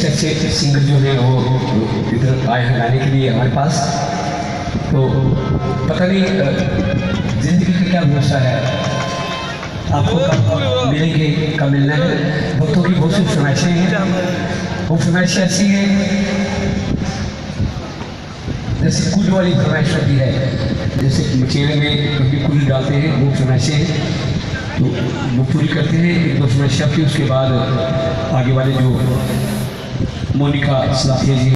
अच्छे अच्छे सिंगर जो हैं वो इधर आए हैं गाने के लिए हमारे पास। तो पता नहीं जिंदगी का क्या भरोसा है, आपको कब मिलेंगे, कब मिलना है। भक्तों की बहुत सी फरमाइशें हैं, वो फरमाइशें ऐसी हैं जैसे कुल वाली फरमाइश होती है, जैसे मचेरे में कभी कुल डालते हैं, वो फरमाइशें हैं तो वो पूरी करते हैं। एक दो फरमाइशें की, उसके बाद आगे वाले जो मोनिका सलाफिया जी